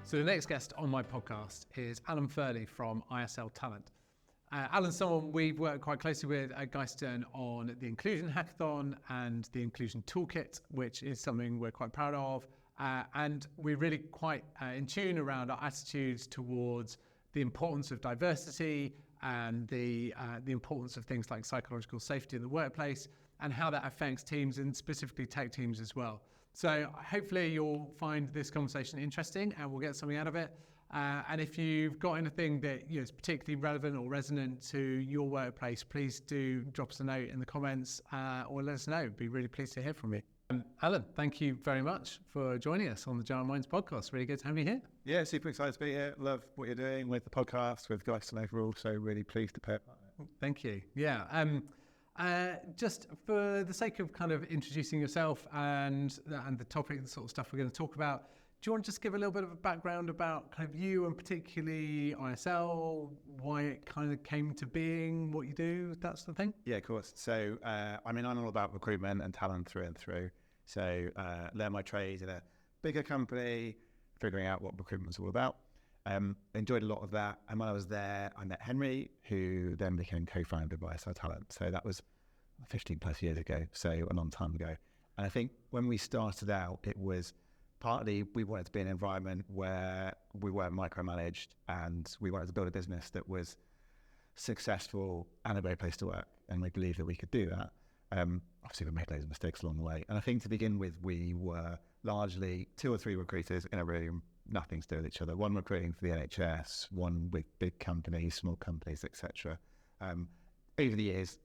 So the next guest on my podcast is Alan Furley from ISL Talent. Alan's someone we've worked quite closely with at Geistern on the Inclusion Hackathon and the Inclusion Toolkit, which is something we're quite proud of. And we're really quite in tune around our attitudes towards the importance of diversity and the importance of things like psychological safety in the workplace and how that affects teams and specifically tech teams as well. So hopefully you'll find this conversation interesting and we'll get something out of it. And if you've got anything that is particularly relevant or resonant to your workplace, please do drop us a note in the comments or let us know. We'd be really pleased to hear from you. Alan, thank you very much for joining us on the Giant Minds podcast. Really good to have you here. Yeah, super excited to be here. Love what you're doing with the podcast, with Geistern overall. So really pleased to pair. Thank you. Yeah. Just for the sake of kind of introducing yourself and the topic, the sort of stuff we're going to talk about, do you want to just give a little bit of a background about kind of you and particularly ISL, why it kind of came to being, what you do, that sort of thing? Yeah, of course. So, I'm all about recruitment and talent through and through. So, learned my trade in a bigger company, figuring out what recruitment's all about. Enjoyed a lot of that. And when I was there, I met Henry, who then became co-founder of ISL Talent. So that was 15 plus years ago, so a long time ago. And I think when we started out, it was partly we wanted to be in an environment where we weren't micromanaged and we wanted to build a business that was successful and a great place to work. And we believed that we could do that. Obviously, we made loads of mistakes along the way. And I think to begin with, we were largely 2 or 3 recruiters in a room, nothing to do with each other. One recruiting for the NHS, one with big companies, small companies, etc. Over the years,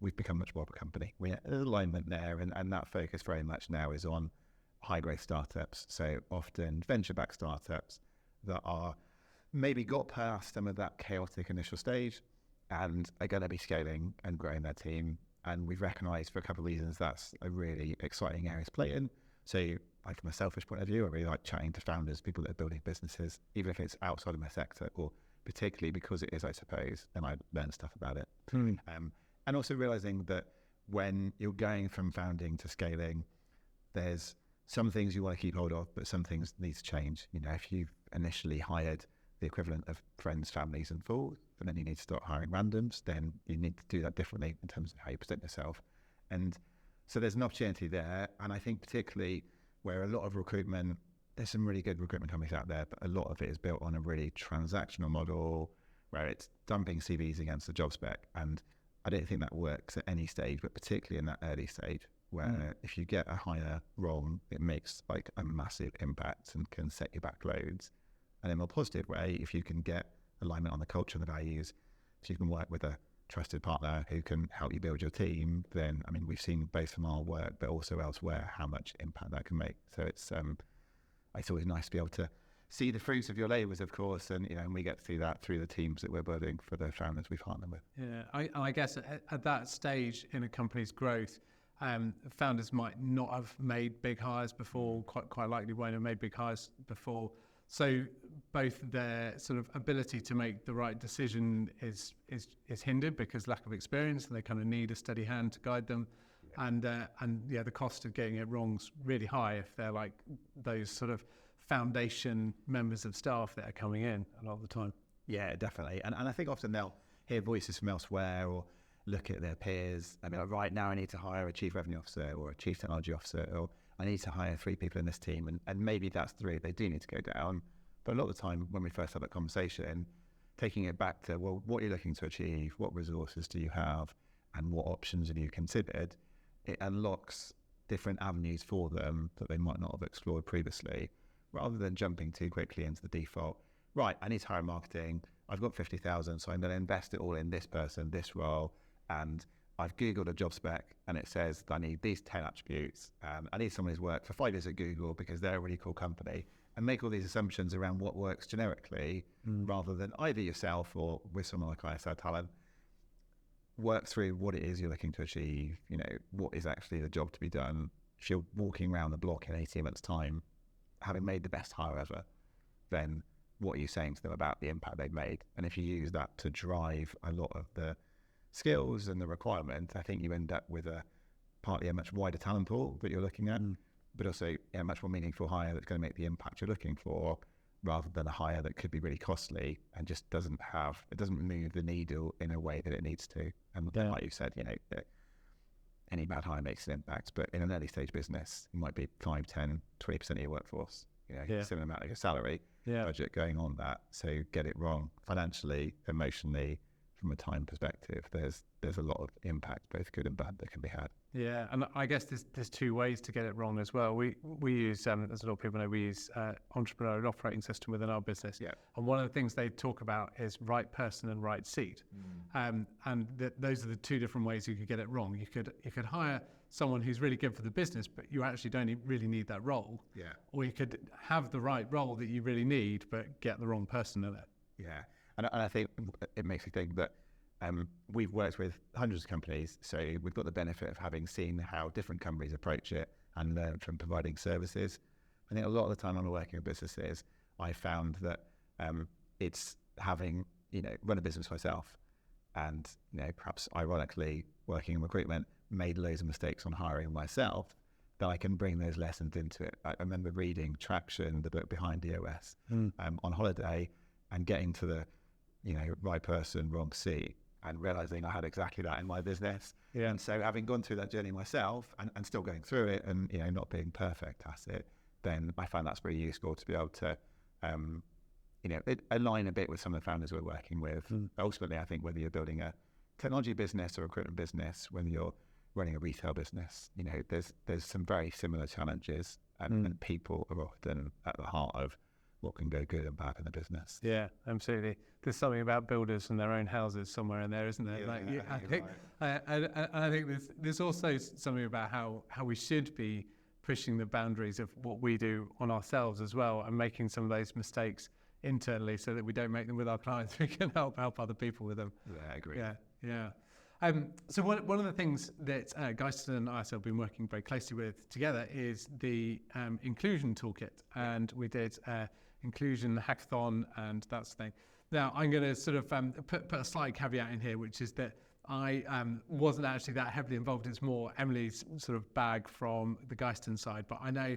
we've become much more of a company. We have alignment there, and that focus very much now is on high-growth startups. So often venture-backed startups that are maybe got past some of that chaotic initial stage and are going to be scaling and growing their team. And we've recognised for a couple of reasons that's a really exciting area to play in. So like from a selfish point of view, I really like chatting to founders, people that are building businesses, even if it's outside of my sector, or particularly because it is, I suppose, and I learn stuff about it. And also realising that when you're going from founding to scaling, there's some things you want to keep hold of, but some things need to change. If you've initially hired the equivalent of friends, families and fools, and then you need to start hiring randoms, then you need to do that differently in terms of how you present yourself. And so there's an opportunity there. And I think particularly where a lot of recruitment, there's some really good recruitment companies out there, but a lot of it is built on a really transactional model where it's dumping CVs against the job spec. And I don't think that works at any stage, but particularly in that early stage where if you get a hire wrong, it makes like a massive impact and can set you back loads. And in a more positive way, if you can get alignment on the culture and the values, if you can work with a trusted partner who can help you build your team, then, we've seen both from our work, but also elsewhere, how much impact that can make. So it's always nice to be able to see the fruits of your labours, of course, and we get to see that through the teams that we're building for the founders we partner with. Yeah, I guess at that stage in a company's growth, founders might not have made big hires before, quite likely won't have made big hires before. So both their sort of ability to make the right decision is hindered because lack of experience, and they kind of need a steady hand to guide them. Yeah. And the cost of getting it wrong's really high if they're like those sort of foundation members of staff that are coming in a lot of the time. Yeah, definitely. And I think often they'll hear voices from elsewhere or look at their peers. Right now I need to hire a chief revenue officer or a chief technology officer, or I need to hire 3 people in this team. And maybe that's the route they do need to go down. But a lot of the time when we first had that conversation, taking it back to, well, what are you looking to achieve? What resources do you have? And what options have you considered? It unlocks different avenues for them that they might not have explored previously, rather than jumping too quickly into the default. Right, I need to hire marketing. I've got 50,000, so I'm going to invest it all in this person, this role. And I've Googled a job spec and it says I need these 10 attributes. I need someone who's worked for 5 years at Google because they're a really cool company, and make all these assumptions around what works generically rather than either yourself or with someone like ISL Talent. Work through what it is you're looking to achieve, what is actually the job to be done. If you're walking around the block in 18 months' time, having made the best hire ever, then what are you saying to them about the impact they've made? And if you use that to drive a lot of the skills and the requirement, I think you end up with partly a much wider talent pool that you're looking at, but also a much more meaningful hire that's going to make the impact you're looking for. rather than a hire that could be really costly and just doesn't move the needle in a way that it needs to. And like you said, any bad hire makes an impact, but in an early stage business, it might be 5, 10, 20% of your workforce, similar amount of your salary budget going on that. So get it wrong financially, emotionally, from a time perspective, there's a lot of impact, both good and bad, that can be had. Yeah, and I guess there's two ways to get it wrong as well. We use, as a lot of people know, we use entrepreneurial operating system within our business. Yeah. And one of the things they talk about is right person and right seat. And those are the two different ways you could get it wrong. You could hire someone who's really good for the business, but you actually don't really need that role. Yeah. Or you could have the right role that you really need, but get the wrong person in it. Yeah. And I think it makes me think that we've worked with hundreds of companies, so we've got the benefit of having seen how different companies approach it and learn from providing services. I think a lot of the time when we're working with businesses, I found that it's having, run a business myself and, perhaps ironically working in recruitment, made loads of mistakes on hiring myself, that I can bring those lessons into it. I remember reading Traction, the book behind EOS, on holiday, and getting to the, right person, wrong seat, and realizing I had exactly that in my business. Yeah. And so having gone through that journey myself and still going through it and, not being perfect at it, then I find that's very useful to be able to, align a bit with some of the founders we're working with. Ultimately, I think whether you're building a technology business or a recruitment business, whether you're running a retail business, there's some very similar challenges and people are often at the heart of what can go good and bad in the business. Yeah, absolutely. There's something about builders and their own houses somewhere in there, isn't there? I think there's also something about how we should be pushing the boundaries of what we do on ourselves as well, and making some of those mistakes internally so that we don't make them with our clients. We can help other people with them. Yeah, I agree. Yeah. So one of the things that Geiston and ISL have been working very closely with together is the Inclusion Toolkit, and we did Inclusion Hackathon and that sort of thing. Now, I'm going to sort of put a slight caveat in here, which is that I wasn't actually that heavily involved. It's more Emily's sort of bag from the Geiston side, but I know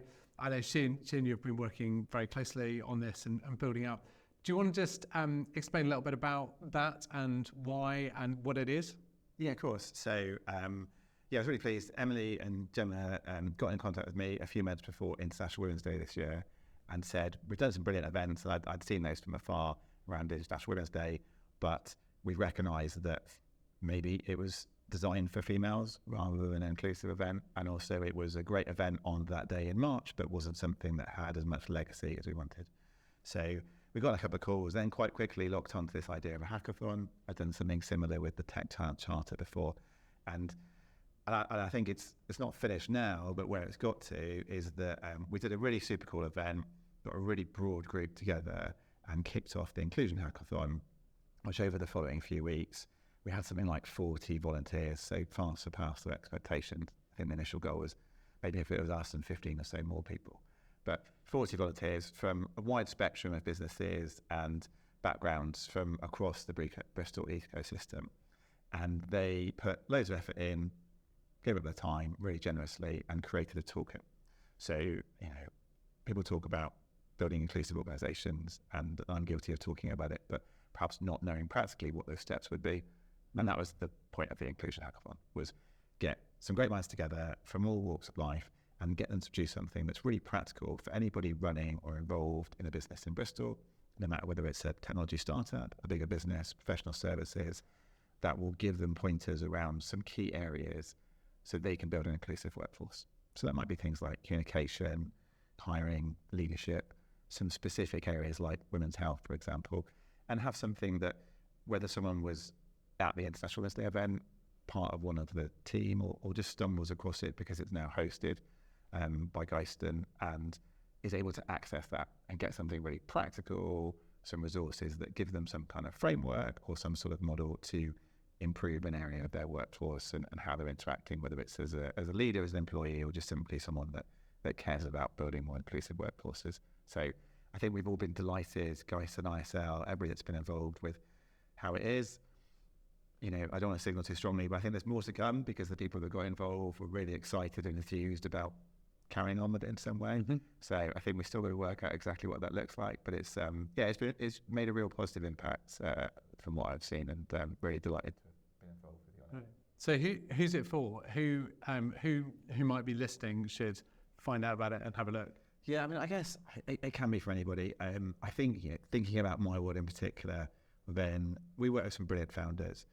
she and you have been working very closely on this and building up. Do you want to just explain a little bit about that and why and what it is? Yeah, of course. So, I was really pleased. Emily and Gemma got in contact with me a few months before International Women's Day this year and said, we've done some brilliant events, and I'd seen those from afar around International Women's Day, but we recognised that maybe it was designed for females rather than an inclusive event, and also it was a great event on that day in March, but wasn't something that had as much legacy as we wanted. So we got a couple of calls, then quite quickly locked onto this idea of a hackathon. I'd done something similar with the Tech Talent Charter before, and I think it's not finished now, but where it's got to is that we did a really super cool event, got a really broad group together and kicked off the Inclusion Hackathon, which over the following few weeks, we had something like 40 volunteers, so far surpassed their expectations. I think the initial goal was maybe if it was us and 15 or so more people. But 40 volunteers from a wide spectrum of businesses and backgrounds from across the Bristol ecosystem. And they put loads of effort in, gave up their time really generously, and created a toolkit. So, people talk about building inclusive organizations, and I'm guilty of talking about it, but perhaps not knowing practically what those steps would be. And that was the point of the Inclusion Hackathon, was get some great minds together from all walks of life and get them to produce something that's really practical for anybody running or involved in a business in Bristol, no matter whether it's a technology startup, a bigger business, professional services, that will give them pointers around some key areas so they can build an inclusive workforce. So that might be things like communication, hiring, leadership, some specific areas like women's health, for example, and have something that whether someone was at the International Women's Day event, part of one of the team, or just stumbles across it because it's now hosted by Geiston and is able to access that and get something really practical, some resources that give them some kind of framework or some sort of model to improve an area of their workforce and how they're interacting, whether it's as a leader, as an employee, or just simply someone that cares about building more inclusive workforces. So I think we've all been delighted, Geiston, ISL, everybody that's been involved with how it is. I don't want to signal too strongly, but I think there's more to come because the people that got involved were really excited and enthused about carrying on with it in some way. So I think we're still going to work out exactly what that looks like, but it's it's made a real positive impact from what I've seen, and really delighted to have been involved with you on it. So who's it for? Who might be listening should find out about it and have a look? Yeah, I mean, I guess it can be for anybody. I think, thinking about my world in particular, then we work with some brilliant founders,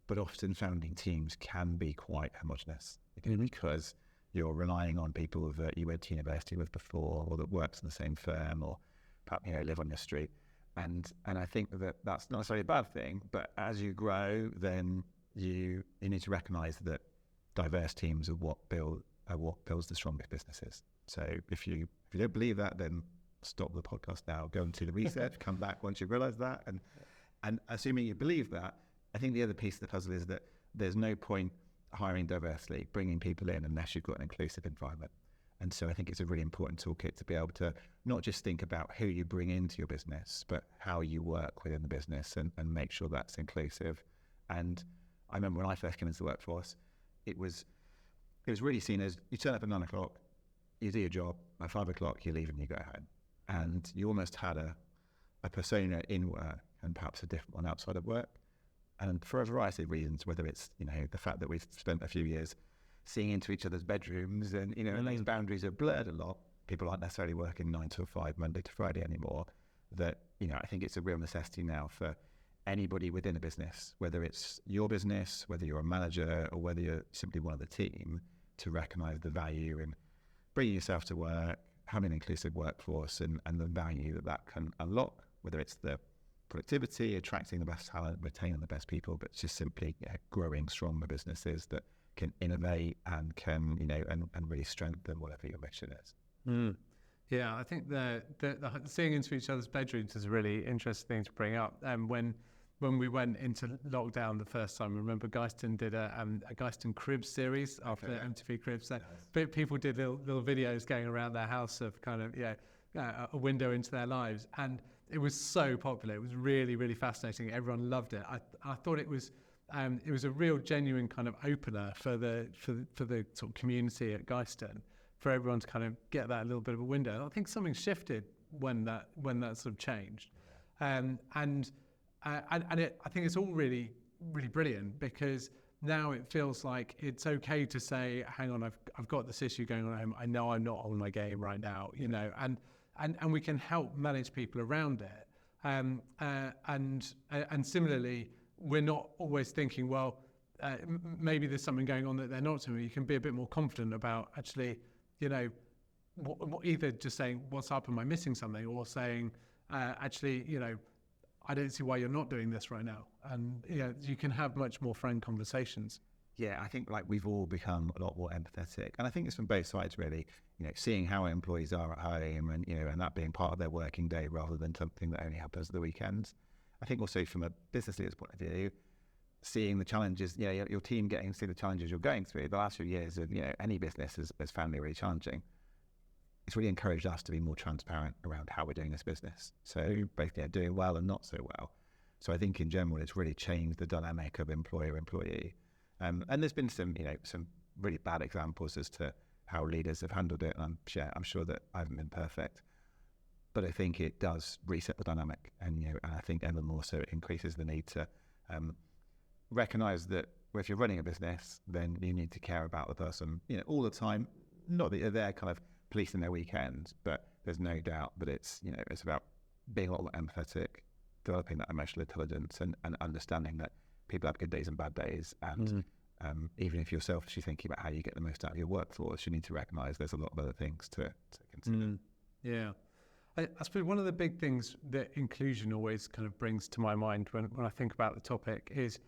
but often founding teams can be quite homogenous because you're relying on people that you went to university with before, or that works in the same firm, or perhaps live on your street. And I think that that's not necessarily a bad thing, but as you grow, then you need to recognise that diverse teams are what builds the strongest businesses. So if you don't believe that, then stop the podcast now, go and do the research, come back once you realise that. And assuming you believe that, I think the other piece of the puzzle is that there's no point hiring diversely, bringing people in, unless you've got an inclusive environment. And so I think it's a really important toolkit to be able to not just think about who you bring into your business, but how you work within the business and make sure that's inclusive. And I remember when I first came into the workforce, it was really seen as you turn up at 9 o'clock, you do your job, by 5 o'clock you leave and you go home. And you almost had a persona in work and perhaps a different one outside of work. And for a variety of reasons, whether it's, the fact that we've spent a few years seeing into each other's bedrooms and, and those boundaries are blurred a lot. People aren't necessarily working 9 to 5, Monday to Friday anymore. That, I think it's a real necessity now for anybody within a business, whether it's your business, whether you're a manager or whether you're simply one of the team, to recognise the value in bringing yourself to work, having an inclusive workforce and the value that can unlock, whether it's the productivity, attracting the best talent, retaining the best people, but just simply growing stronger businesses that can innovate and can, and really strengthen whatever your mission is. Yeah, I think the seeing into each other's bedrooms is a really interesting thing to bring up. When we went into lockdown the first time, I remember Geiston did a Geiston Cribs series after MTV Cribs. So people did little videos going around their house of kind of a window into their lives, and it was so popular. It was really, really fascinating. Everyone loved it. I thought it was a real genuine kind of opener for the sort of community at Geiston, for everyone to kind of get that little bit of a window. I think something shifted when that sort of changed, and I think it's all really, really brilliant, because now it feels like it's okay to say, hang on, I've got this issue going on at home. I know I'm not on my game right now, and we can help manage people around it. And similarly, we're not always thinking, well, maybe there's something going on that they're not doing. You can be a bit more confident about actually, either just saying, what's up, am I missing something? Or saying, actually, I don't see why you're not doing this right now. And you can have much more frank conversations. Yeah, I think we've all become a lot more empathetic, and I think it's from both sides really. Seeing how employees are at home, and and that being part of their working day rather than something that only happens at the weekends. I think also from a business leader's point of view, seeing the challenges, your team getting to see the challenges you're going through. The last few years of any business has found it really challenging. It's really encouraged us to be more transparent around how we're doing this business. So both doing well and not so well. So I think in general, it's really changed the dynamic of employer-employee. And there's been some really bad examples as to how leaders have handled it. And I'm sure that I haven't been perfect, but I think it does reset the dynamic. And and I think ever more so it increases the need to recognise that if you're running a business, then you need to care about the person all the time. Not that you're there kind of policing their weekends, but there's no doubt that it's it's about being a lot more empathetic, developing that emotional intelligence, and understanding that people have good days and bad days, and even if you're selfishly thinking about how you get the most out of your workforce, you need to recognise there's a lot of other things to consider. Yeah, I suppose one of the big things that inclusion always kind of brings to my mind when I think about the topic is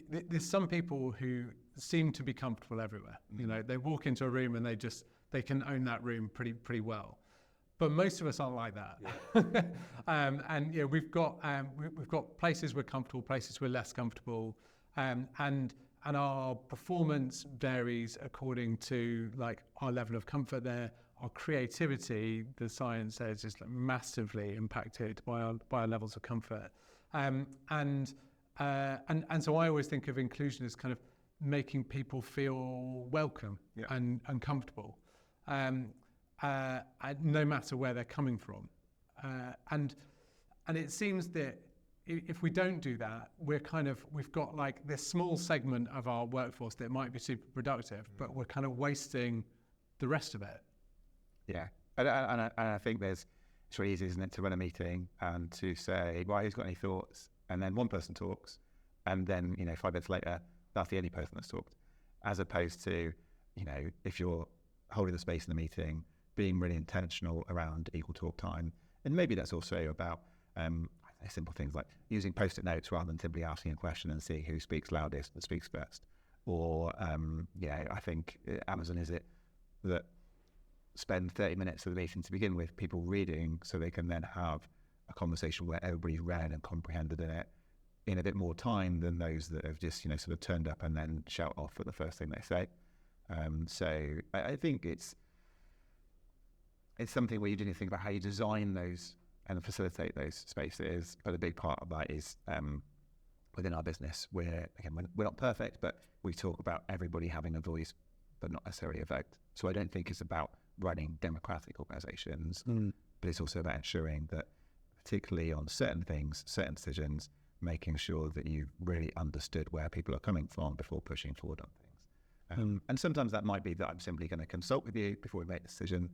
there's some people who seem to be comfortable everywhere. They walk into a room and they can own that room pretty well. But most of us aren't like that. Yeah. And we've got places we're comfortable, places we're less comfortable, and our performance varies according to our level of comfort there. Our creativity, the science says, is massively impacted by our levels of comfort. And so I always think of inclusion as kind of making people feel welcome and comfortable. no matter where they're coming from. And it seems that if we don't do that, we've got like this small segment of our workforce that might be super productive, but we're kind of wasting the rest of it. Yeah, and I think it's really easy, isn't it, to run a meeting and to say, right, who's got any thoughts? And then one person talks, and then 5 minutes later, that's the only person that's talked. As opposed to, if you're holding the space in the meeting, being really intentional around equal talk time, and maybe that's also about simple things like using post-it notes rather than simply asking a question and seeing who speaks loudest and speaks first. Or, I think Amazon is it that spend 30 minutes of the meeting to begin with people reading so they can then have a conversation where everybody's read and comprehended it in a bit more time than those that have just, sort of turned up and then shout off at the first thing they say. So I think it's something where you do need to think about how you design those and facilitate those spaces. But a big part of that is within our business, we're not perfect, but we talk about everybody having a voice, but not necessarily a vote. So I don't think it's about running democratic organizations, but it's also about ensuring that, particularly on certain things, certain decisions, making sure that you've really understood where people are coming from before pushing forward on things. And sometimes that might be that I'm simply going to consult with you before we make a decision.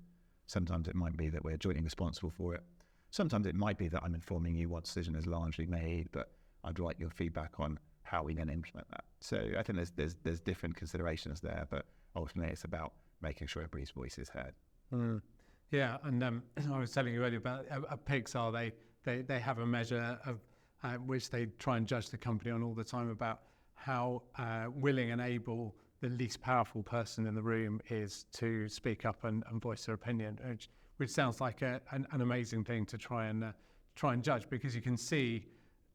Sometimes it might be that we're jointly responsible for it. Sometimes it might be that I'm informing you what decision is largely made, but I'd like your feedback on how we then implement that. So I think there's different considerations there, but ultimately it's about making sure everybody's voice is heard. Yeah, and I was telling you earlier about Pixar. They have a measure of which they try and judge the company on all the time about how willing and able the least powerful person in the room is to speak up and voice their opinion, which sounds like an amazing thing to try and judge, because you can see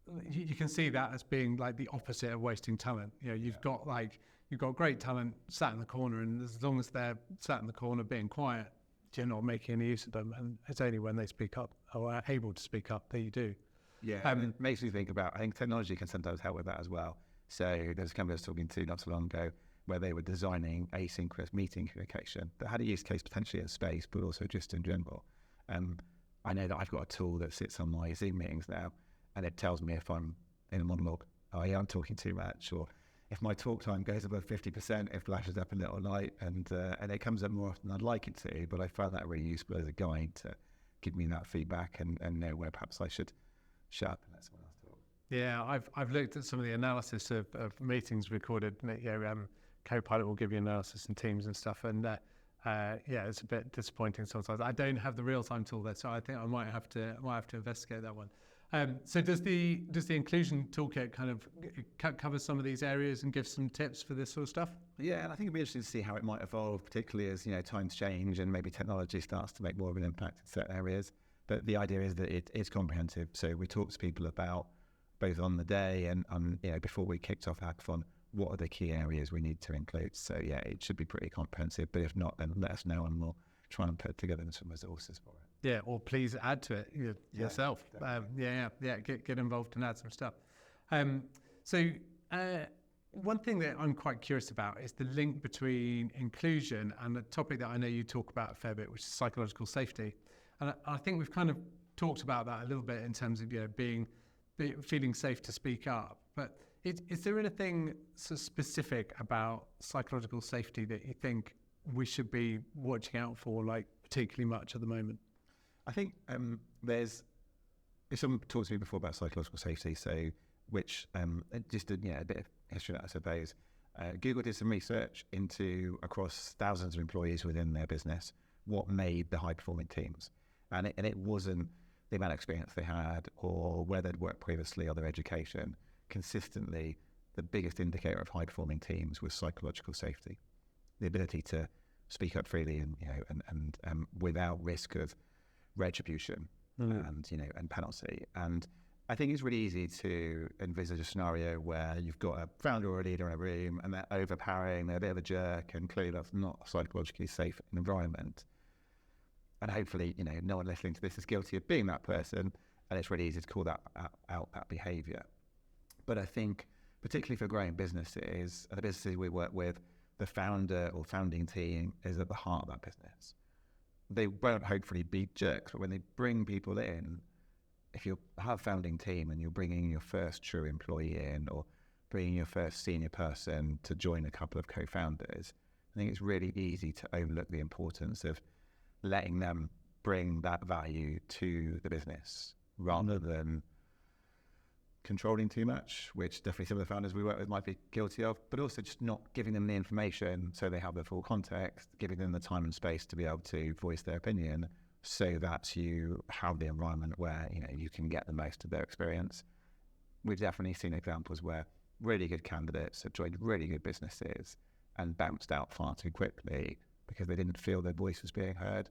that as being like the opposite of wasting talent. You've got great talent sat in the corner, and as long as they're sat in the corner being quiet, you're not making any use of them. And it's only when they speak up or are able to speak up that you do. Yeah, it makes me think about, I think technology can sometimes help with that as well. So there's a company I was talking to not so long ago where they were designing asynchronous meeting communication that had a use case potentially in space, but also just in general. I know that I've got a tool that sits on my Zoom meetings now, and it tells me if I'm in a monologue, I'm talking too much, or if my talk time goes above 50%, it flashes up a little light, and it comes up more often than I'd like it to, but I found that really useful as a guide to give me that feedback and know where perhaps I should shut up and let someone else talk. Yeah, I've looked at some of the analysis of meetings recorded. Copilot will give you analysis in Teams and stuff, and it's a bit disappointing sometimes. I don't have the real-time tool there, so I think I might have to investigate that one. So does the Inclusion Toolkit kind of cover some of these areas and give some tips for this sort of stuff? Yeah, and I think it'd be interesting to see how it might evolve, particularly as times change and maybe technology starts to make more of an impact in certain areas. But the idea is that it is comprehensive. So we talk to people about both on the day and before we kicked off Hackathon, what are the key areas we need to include. So yeah, it should be pretty comprehensive. But if not, then let us know and we'll try and put together some resources for it. Yeah, or please add to it yourself. Get involved and add some stuff. One thing that I'm quite curious about is the link between inclusion and a topic that I know you talk about a fair bit, which is psychological safety. And I think we've kind of talked about that a little bit in terms of feeling safe to speak up. But is there anything so specific about psychological safety that you think we should be watching out for, like particularly much at the moment? I think if someone talked to me before about psychological safety, so which just a bit of history, I suppose. Google did some research into across thousands of employees within their business, what made the high-performing teams. And it wasn't the amount of experience they had or where they'd worked previously or their education. Consistently, the biggest indicator of high-performing teams was psychological safety, the ability to speak up freely and without risk of retribution and penalty. And I think it's really easy to envisage a scenario where you've got a founder or a leader in a room and they're overpowering, they're a bit of a jerk, and clearly that's not a psychologically safe environment. And hopefully, no one listening to this is guilty of being that person, and it's really easy to call that out that behaviour. But I think, particularly for growing businesses, and the businesses we work with, the founder or founding team is at the heart of that business. they won't hopefully be jerks, but when they bring people in, if you have a founding team and you're bringing your first true employee in, or bringing your first senior person to join a couple of co-founders, I think it's really easy to overlook the importance of letting them bring that value to the business rather than controlling too much, which definitely some of the founders we work with might be guilty of, but also just not giving them the information so they have the full context, giving them the time and space to be able to voice their opinion so that you have the environment where, you know, you can get the most of their experience. We've definitely seen examples where really good candidates have joined really good businesses and bounced out far too quickly because they didn't feel their voice was being heard.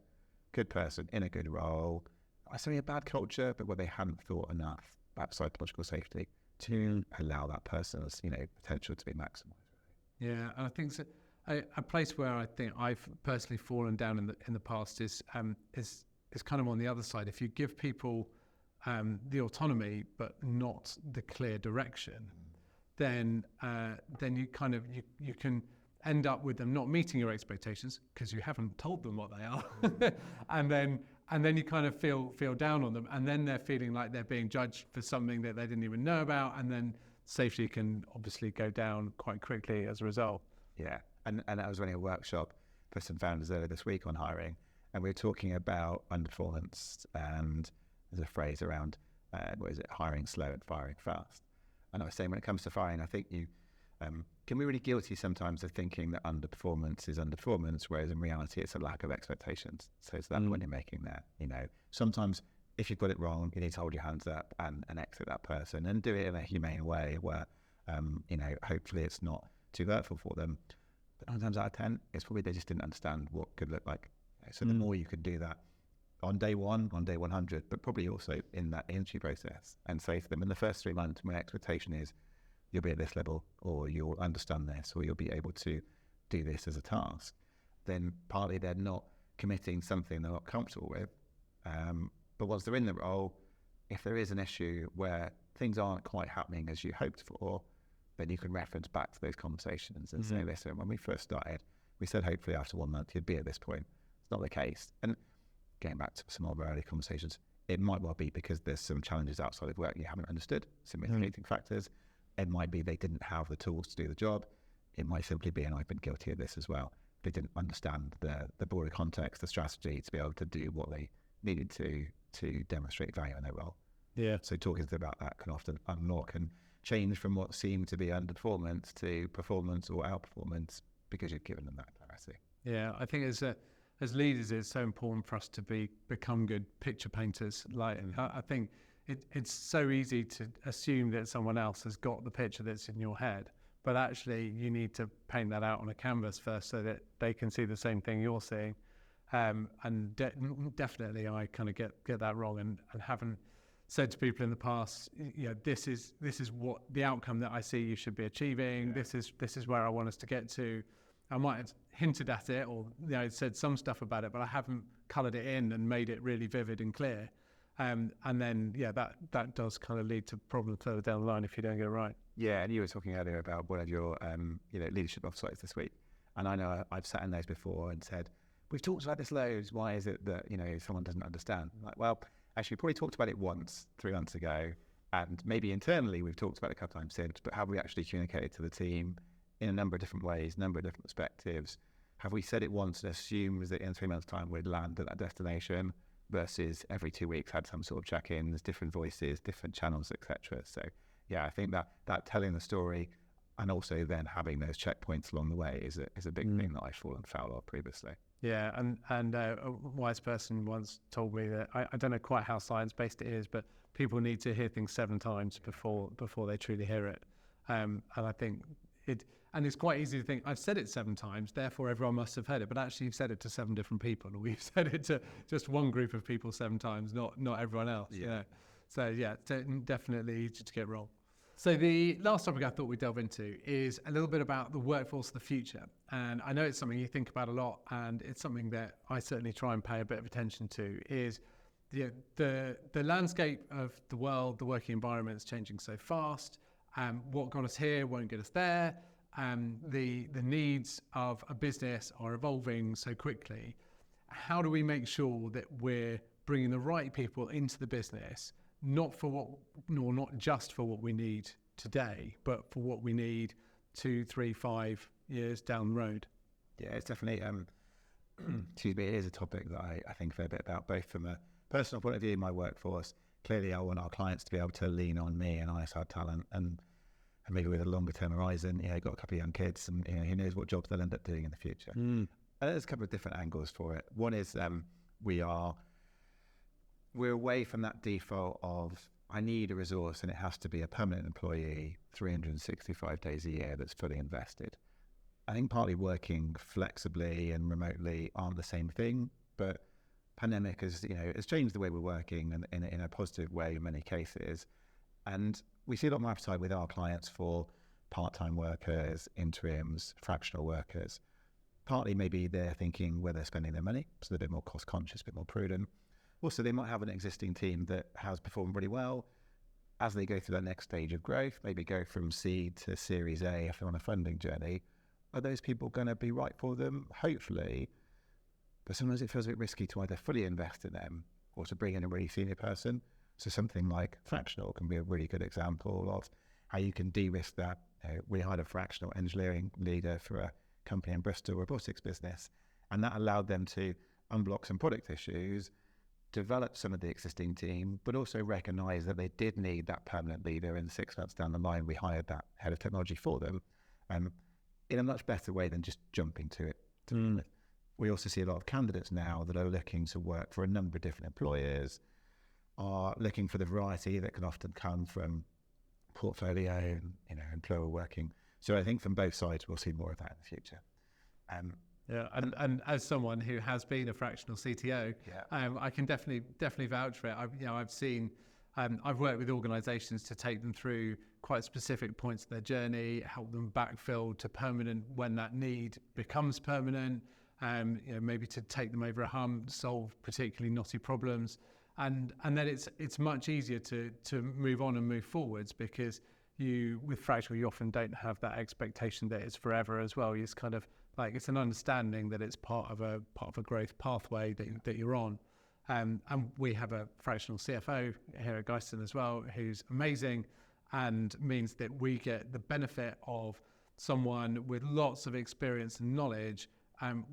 Good person in a good role, I say a bad culture, but where they hadn't thought enough about psychological safety to allow that person's, you know, potential to be maximised. Yeah, and I think so, a place where I think I've personally fallen down in the past is kind of on the other side. If you give people the autonomy but not the clear direction, then you kind of you can end up with them not meeting your expectations because you haven't told them what they are, and then you kind of feel down on them, and then they're feeling like they're being judged for something that they didn't even know about, and then safety can obviously go down quite quickly as a result. Yeah, and I was running a workshop for some founders earlier this week on hiring, and we were talking about underperformance, and there's a phrase around hiring slow and firing fast. And I was saying, when it comes to firing, I think you can be really guilty sometimes of thinking that underperformance is underperformance, whereas in reality it's a lack of expectations. So it's that when you're making that, you know, sometimes if you've got it wrong, you need to hold your hands up and exit that person and do it in a humane way where, you know, hopefully it's not too hurtful for them. But 9 times out of 10, it's probably they just didn't understand what good looked like. So the more you could do that on day 1, on day 100, but probably also in that interview process, and say to them, in the first 3 months, my expectation is you'll be at this level, or you'll understand this, or you'll be able to do this as a task, then partly they're not committing something they're not comfortable with. But once they're in the role, if there is an issue where things aren't quite happening as you hoped for, then you can reference back to those conversations and say, listen, when we first started, we said hopefully after 1 month you'd be at this point. It's not the case. And getting back to some of our early conversations, it might well be because there's some challenges outside of work you haven't understood, some mitigating factors. It might be they didn't have the tools to do the job. It might simply be, and I've been guilty of this as well, they didn't understand the broader context, the strategy to be able to do what they needed to demonstrate value in their role. Yeah. So talking to them about that can often unlock and change from what seemed to be underperformance to performance or outperformance because you've given them that clarity. Yeah, I think as leaders, it's so important for us to become good picture painters. Like I think it's so easy to assume that someone else has got the picture that's in your head, but actually you need to paint that out on a canvas first so that they can see the same thing you're seeing. And definitely I kind of get that wrong and haven't said to people in the past, you know, this is what the outcome that I see you should be achieving. Yeah. This is where I want us to get to. I might have hinted at it or, you know, said some stuff about it, but I haven't coloured it in and made it really vivid and clear. And then, yeah, that does kind of lead to problems further down the line if you don't get it right. Yeah, and you were talking earlier about one of your leadership offsites this week, and I know I've sat in those before and said, we've talked about this loads. Why is it that, you know, someone doesn't understand? Like, well, actually, we probably talked about it once 3 months ago, and maybe internally we've talked about it a couple of times since. But have we actually communicated to the team in a number of different ways, number of different perspectives? Have we said it once and assumed that in 3 months' time we'd land at that destination? Versus every 2 weeks had some sort of check-ins, different voices, different channels, etc. So yeah, I think that telling the story and also then having those checkpoints along the way is a big thing that I've fallen foul of previously. Yeah, and a wise person once told me that I don't know quite how science-based it is, but people need to hear things 7 times before they truly hear it. And I think it's quite easy to think, I've said it 7 times, therefore everyone must have heard it. But actually you've said it to 7 different people, and we've said it to just one group of people 7 times, not everyone else. Yeah. So yeah, definitely easy to get wrong. So the last topic I thought we'd delve into is a little bit about the workforce of the future. And I know it's something you think about a lot, and it's something that I certainly try and pay a bit of attention to, is the landscape of the world, the working environment is changing so fast. What got us here won't get us there. The needs of a business are evolving so quickly. how do we make sure that we're bringing the right people into the business, not just for what we need today, but for what we need 2, 3, 5 years down the road? Yeah, it's definitely, excuse me, it is a topic that I think a fair bit about, both from a personal point of view, my workforce. Clearly, I want our clients to be able to lean on me and ISL Talent, and maybe with a longer term horizon. Got a couple of young kids, and who knows what jobs they'll end up doing in the future. And there's a couple of different angles for it. One is we're away from that default of I need a resource and it has to be a permanent employee 365 days a year that's fully invested. I think partly working flexibly and remotely aren't the same thing, but pandemic has changed the way we're working and in a positive way in many cases. And we see a lot more appetite with our clients for part-time workers, interims, fractional workers. Partly maybe they're thinking where they're spending their money, so they're a bit more cost conscious, a bit more prudent. Also, they might have an existing team that has performed really well. As they go through that next stage of growth, maybe go from seed to Series A if they're on a funding journey, are those people going to be right for them? Hopefully. But sometimes it feels a bit risky to either fully invest in them or to bring in a really senior person. So something like fractional can be a really good example of how you can de-risk that. We hired a fractional engineering leader for a company in Bristol robotics business, and that allowed them to unblock some product issues, develop some of the existing team, but also recognize that they did need that permanent leader. And 6 months down the line, we hired that head of technology for them in a much better way than just jumping to it. We also see a lot of candidates now that are looking to work for a number of different employers, are looking for the variety that can often come from portfolio, employer working. So I think from both sides, we'll see more of that in the future. And as someone who has been a fractional CTO, I can definitely vouch for it. I've worked with organisations to take them through quite specific points of their journey, help them backfill to permanent when that need becomes permanent, maybe to take them over a hump, solve particularly knotty problems, and then it's much easier to move on and move forwards, because with fractional you often don't have that expectation that it's forever as well. It's kind of like it's an understanding that it's part of a growth pathway that you're on. And we have a fractional CFO here at Geiston as well, who's amazing, and means that we get the benefit of someone with lots of experience and knowledge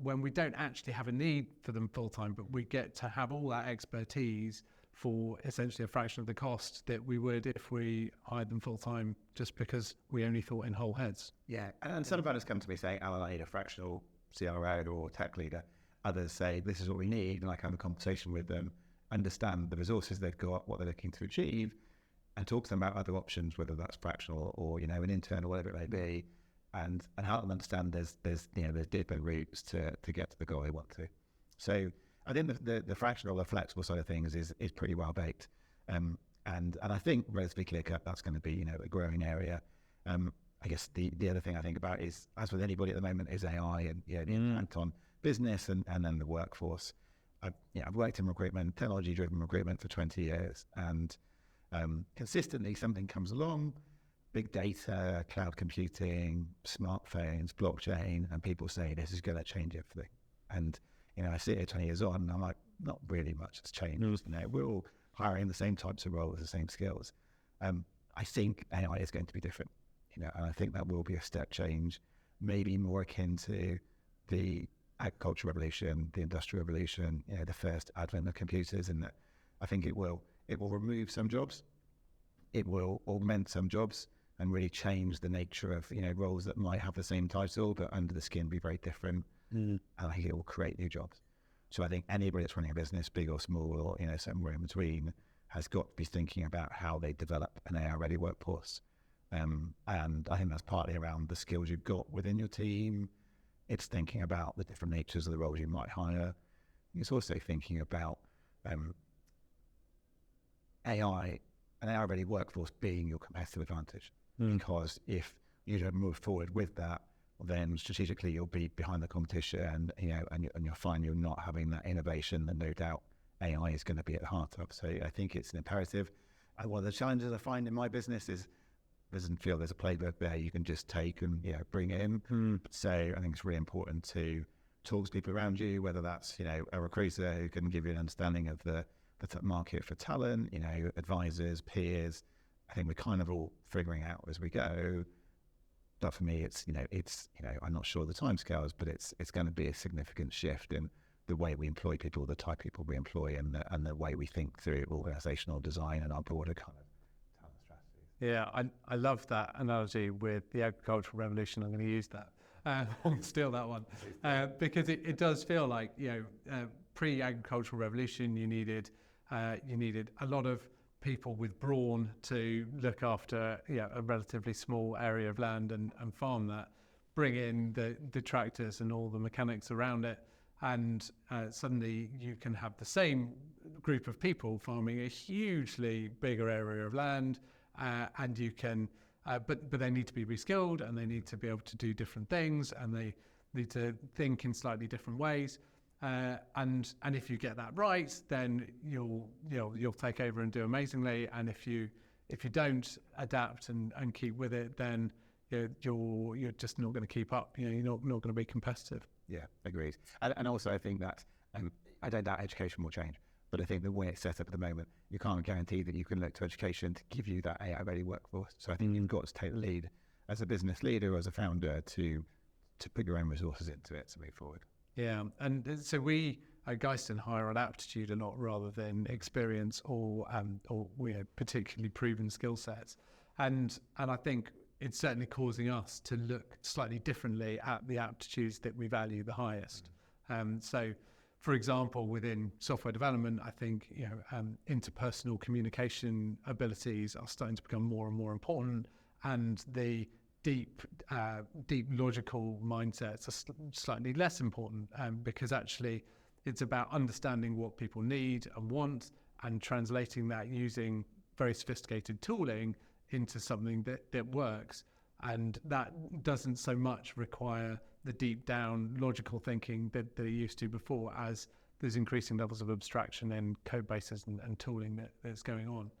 when we don't actually have a need for them full time, but we get to have all that expertise for essentially a fraction of the cost that we would if we hired them full time, just because we only thought in whole heads. Yeah, and some founders come to me saying, Alan, I need a fractional CRO or tech leader. Others say, this is what we need, and I can have a conversation with them, understand the resources they've got, what they're looking to achieve, and talk to them about other options, whether that's fractional or an intern or whatever it may be, and help them understand there's different routes to get to the goal they want to. So I think the fractional or flexible side of things is pretty well baked, and I think relatively clear cut that's going to be a growing area. I guess the other thing I think about is, as with anybody at the moment, is AI and the impact on business and then the workforce. I've worked in recruitment, technology-driven recruitment for 20 years, and consistently something comes along, big data, cloud computing, smartphones, blockchain, and people say this is going to change everything. And I sit here 20 years on, and I'm like, not really much has changed. We're all hiring the same types of roles, the same skills. I think AI is going to be different, and I think that will be a step change, maybe more akin to the agricultural revolution, the industrial revolution, the first advent of computers, and that I think it will remove some jobs, it will augment some jobs, and really change the nature of roles that might have the same title but under the skin be very different. And I think it will create new jobs. So I think anybody that's running a business, big or small, or somewhere in between, has got to be thinking about how they develop an AI-ready workforce. And I think that's partly around the skills you've got within your team. It's thinking about the different natures of the roles you might hire. It's also thinking about AI, an AI-ready workforce being your competitive advantage. Because if you don't move forward with that, then strategically you'll be behind the competition, and you'll find you're not having that innovation that no doubt AI is going to be at the heart of. So I think it's an imperative. And one of the challenges I find in my business is doesn't feel there's a playbook there you can just take and bring in. So I think it's really important to talks to people around you, whether that's, a recruiter who can give you an understanding of the market for talent, advisors, peers. I think we're kind of all figuring out as we go. But for me, it's I'm not sure the timescales, but it's going to be a significant shift in the way we employ people, the type of people we employ, and the way we think through organisational design and our broader kind of talent strategies. Yeah, I love that analogy with the agricultural revolution. I'm going to use that. Steal that one, because it does feel like pre-agricultural revolution you needed a lot of people with brawn to look after a relatively small area of land and farm that, bring in the tractors and all the mechanics around it, and suddenly you can have the same group of people farming a hugely bigger area of land, and you can but they need to be reskilled, and they need to be able to do different things, and they need to think in slightly different ways. And if you get that right, then you'll take over and do amazingly. And if you don't adapt and keep with it, then you're just not going to keep up. You're not going to be competitive. Yeah, agreed. And also I think that I don't doubt education will change, but I think the way it's set up at the moment, you can't guarantee that you can look to education to give you that AI-ready workforce. So I think you've got to take the lead as a business leader or as a founder to put your own resources into it to move forward. Yeah, and so we at Geiston hire on aptitude a lot rather than experience or particularly proven skill sets, and I think it's certainly causing us to look slightly differently at the aptitudes that we value the highest. So, for example, within software development, I think interpersonal communication abilities are starting to become more and more important, and the deep logical mindsets are slightly less important, because actually it's about understanding what people need and want and translating that using very sophisticated tooling into something that works. And that doesn't so much require the deep down logical thinking that it used to before, as there's increasing levels of abstraction in code bases and tooling that's going on.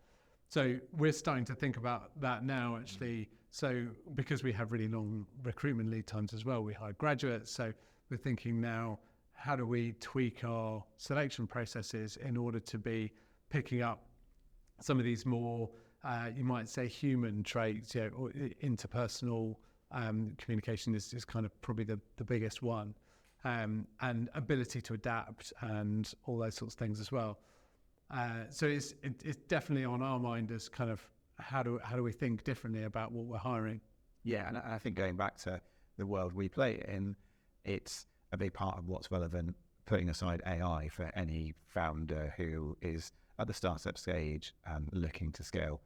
So we're starting to think about that now, actually. So because we have really long recruitment lead times as well, we hire graduates. So we're thinking now, how do we tweak our selection processes in order to be picking up some of these more, you might say, human traits, or interpersonal communication is kind of probably the biggest one, and ability to adapt and all those sorts of things as well. So it's definitely on our mind as kind of how do we think differently about what we're hiring. Yeah, and I think going back to the world we play in, it's a big part of what's relevant, putting aside AI, for any founder who is at the startup stage and looking to scale.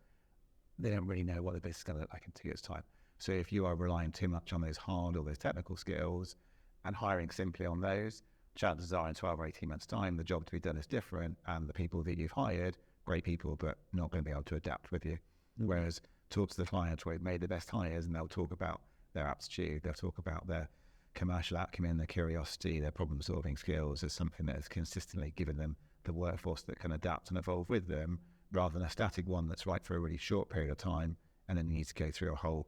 They don't really know what the business is going to look like in 2 years' time. So if you are relying too much on those hard or those technical skills and hiring simply on those, chances are in 12 or 18 months' time, the job to be done is different, and the people that you've hired, great people, but not going to be able to adapt with you. Whereas talk to the clients where they've made the best hires, and they'll talk about their aptitude, they'll talk about their commercial acumen, their curiosity, their problem-solving skills as something that has consistently given them the workforce that can adapt and evolve with them, rather than a static one that's right for a really short period of time and then needs to go through a whole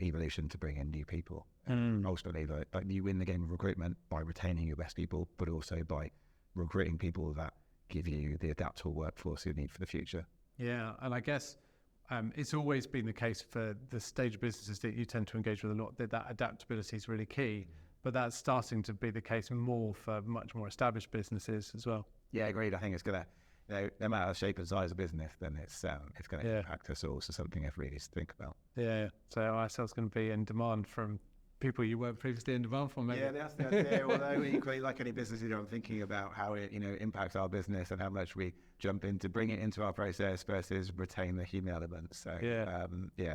evolution to bring in new people. Ultimately, like you win the game of recruitment by retaining your best people, but also by recruiting people that give you the adaptable workforce you need for the future. Yeah, and I guess it's always been the case for the stage businesses that you tend to engage with a lot, that adaptability is really key, but that's starting to be the case more for much more established businesses as well. Yeah, agreed. I think it's going to, no matter the shape and size of business, then it's going to impact us all. So something everybody needs to think about. Yeah. So ISL is going to be in demand from people you weren't previously in demand for, maybe. Yeah, that's the idea. Although equally, like any business leader, I'm thinking about how it impacts our business and how much we jump in to bring it into our process versus retain the human element. So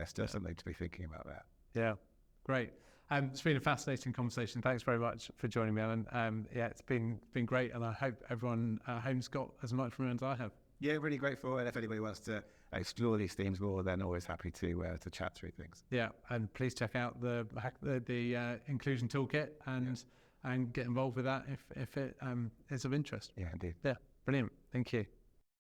still something to be thinking about that. Yeah, great. It's been a fascinating conversation. Thanks very much for joining me, Alan. It's been great, and I hope everyone at home's got as much from it as I have. Yeah, really grateful. And if anybody wants to explore these themes more, then always happy to chat through things. Yeah, and please check out the Inclusion Toolkit and get involved with that if it is of interest. Yeah, indeed. Yeah, brilliant. Thank you.